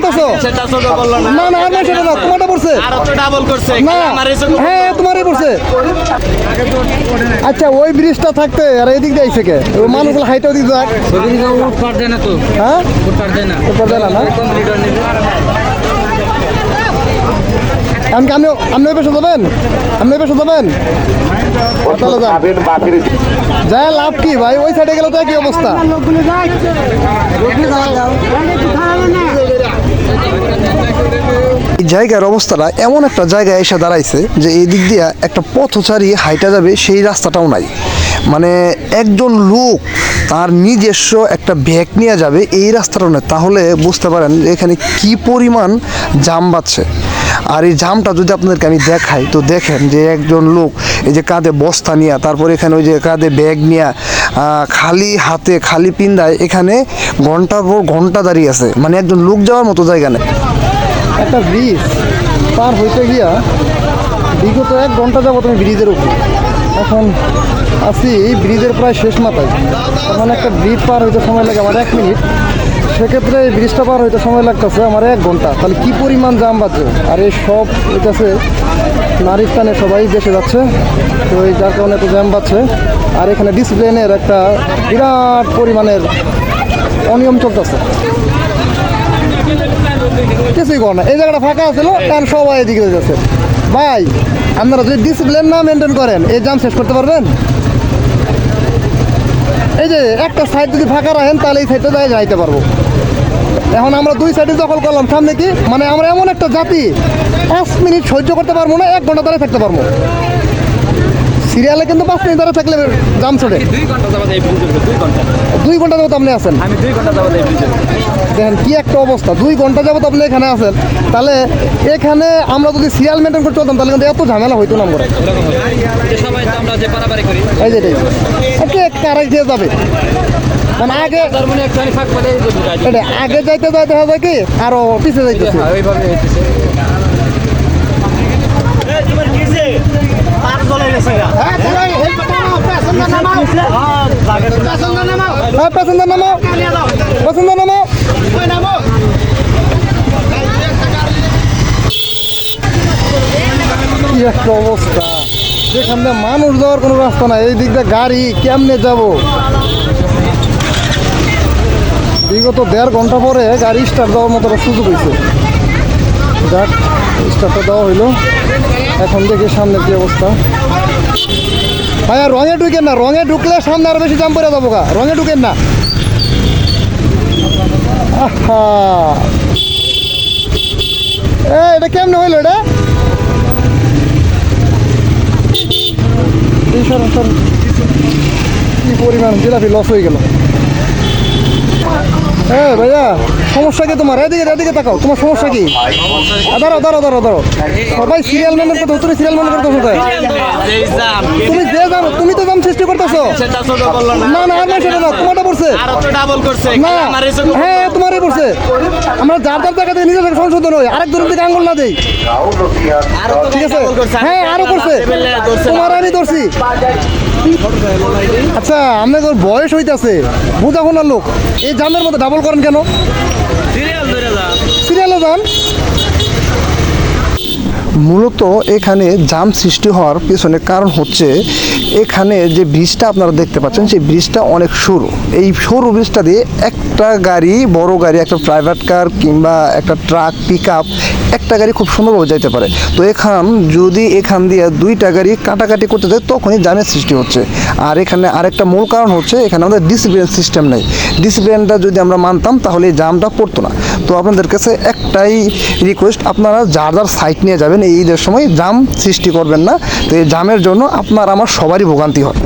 করতেছো? না না আমার সেটা না, তোমারটা পড়ছে না। হ্যাঁ তোমারই পড়ছে। আচ্ছা ওই ব্রিজটা থাকতে আর এদিক দিয়ে আইছে কে? ওই মানুষগুলো হাইটে ওদিক যাক। হ্যাঁ উপর দেয় না না। এমনকি আপনি ওই পেশে যাবেন? আপনি ওই পেশে যাবেন? তাহলে যান। যায় লাভ কি ভাই? ওই সাইডে গেলে তো একই অবস্থা। এই জায়গার অবস্থাটা এমন একটা জায়গায় এসে দাঁড়াইছে যে এই দিক দিয়ে একটা পথচারী হাইটা যাবে সেই রাস্তাটাও নাই। মানে একজন লোক তার নিজস্ব একটা ব্যাগ নিয়ে যাবে এই রাস্তাটাও নেই, তাহলে বুঝতে পারেন যে এখানে কি পরিমাণ জাম বাজছে। আর এই জামটা যদি আপনাদেরকে আমি দেখাই তো দেখেন যে একজন লোক এই যে কাঁধে বস্তা নিয়ে, তারপর এখানে ওই যে কাঁধে ব্যাগ নিয়ে খালি হাতে খালি পিন্দায় এখানে ঘন্টার পর ঘন্টা দাঁড়িয়ে আছে। মানে একজন লোক যাওয়ার মতো জায়গা নেই। একটা ব্রিজ পার হইতে গিয়া বিগত 1 ঘন্টা যাবো তুমি ব্রিজের উপর, এখন আছি ব্রিজের প্রায় শেষ মাথায়। এখন একটা ব্রিজ পার হইতে সময় লাগে আমার 1 মিনিট, সেক্ষেত্রে এই ব্রিজটা পার হইতে সময় লাগতেছে আমার 1 ঘন্টা। তাহলে কি পরিমাণ জাম বাজছে। আর এই সব কাছে নারীর টানে সবাই দেশে যাচ্ছে, তো এই যার কারণে এত জ্যাম বাজছে। আর এখানে ডিসিপ্লিনের একটা বিরাট পরিমাণের অনিয়ম চলতেছে, কিছুই কর না। এই জায়গাটা ফাঁকা ছিল কারণ সবাই এদিকে যাচ্ছে। ভাই আপনারা যদি ডিসিপ্লিন না মেনটেন করেন এই জাম শেষ করতে পারবেন? এই যে একটা সাইড যদি ফাঁকা রাখেন তাহলে এই সাইডটা যাইতে পারবো। এখন আমরা 2 সাইডে দখল করলাম, সামনে কি মানে আমরা এমন একটা জাতি 5 মিনিট সহ্য করতে পারবো না, 1 ঘন্টা ধরে থাকতে পারবো। সিরিয়ালে কিন্তু 5 মিনিট ধরে থাকলে জাম ছড়ে। 2 ঘন্টা যাবত আপনি আছেন? আমি 2 ঘন্টা যাবত এই ব্রিজে। দেখেন কি একটা অবস্থা, 2 ঘন্টা যাবত আপনি এখানে আছেন। তাহলে এখানে আমরা যদি সিরিয়াল মেনটেন করতে চলতাম তাহলে কিন্তু এত ঝামেলা হইতো না। আমরা সবাই তো আমরা যে পারাপারি করি এই যে কারাই দিয়ে যাবে মানে আগে এটা আগে যাইতে যাইতে হবে কি আরো পিছিয়ে যাইতেছে। কি একটা অবস্থা, যেখানে মানুষ যাওয়ার কোনো রাস্তা নাই, এই দিকটা গাড়ি কেমনে যাব। বিগত 1.5 ঘন্টা পরে গাড়ি স্টার্ট দেওয়ার মতো সুযোগ হয়েছে। যাক স্টার্টটা দেওয়া হইলো, এখন দেখি সামনে কি অবস্থা। ভাইয়া রঙে ঢুকেন না, রঙে ঢুকলে সামনে আরো বেশি জাম পড়ে যাবো গা, রঙে ঢুকেন না। আহা এটা কেমনে হইলো? এটা কি পরিমাণ জিলাপি লস হয়ে গেল। হ্যাঁ ভাইয়া সমস্যা কি তোমার? এদিকে এদিকে তাকাও, তোমার সমস্যা কি? দাঁড়াও দাঁড়াও দাঁড়াও দাঁড়াও, সবাই সিরিয়াল মেনটেন করতে, তুমি সিরিয়াল মেনটেন করতেছো তাই? তুমি যে জানো তুমি তো জাম সৃষ্টি করতেছো। না না আমার সেটা না, তোমারটা পড়ছে না। হ্যাঁ তোমারই পড়ছে। আমরা যার যার জায়গা থেকে নিজেদের সংশোধন হই, আরেক জনের দিকে আঙুল না দেই, ঠিক আছে? হ্যাঁ আরো করছে, তোমার আমি ধরছি। আচ্ছা আপনাদের বয়স হইতেছে, বুঝা শোনার লোক, এই জামের মধ্যে ডাবল করেন কেন? সিরিয়ালে যান। মূলত এখানে জাম সৃষ্টি হওয়ার পিছনে কারণ হচ্ছে এখানে যে ব্রিজটা আপনারা দেখতে পাচ্ছেন সেই ব্রিজটা অনেক সরু। এই সরু ব্রিজটা দিয়ে একটা গাড়ি, বড় গাড়ি, একটা প্রাইভেট কার কিংবা একটা ট্রাক, পিক আপ, একটা গাড়ি খুব সুন্দরভাবে যাইতে পারে। তো যদি এখান দিয়ে 2টা গাড়ি কাটাকাটি করতে যায় তখনই জামের সৃষ্টি হচ্ছে। আর এখানে আরেকটা মূল কারণ হচ্ছে এখানে আমাদের ডিসিপ্লিন সিস্টেম নেই। ডিসিপ্লিনটা যদি আমরা মানতাম তাহলে এই জামটা পড়তো না। তো আপনাদের কাছে একটাই রিকোয়েস্ট, আপনারা যার যার সাইট নিয়ে যাবেন এই ঈদের সময় জাম সৃষ্টি করবেন না। তো এই জামের জন্য আপনার আমার সবারই ভোগান্তি হয়।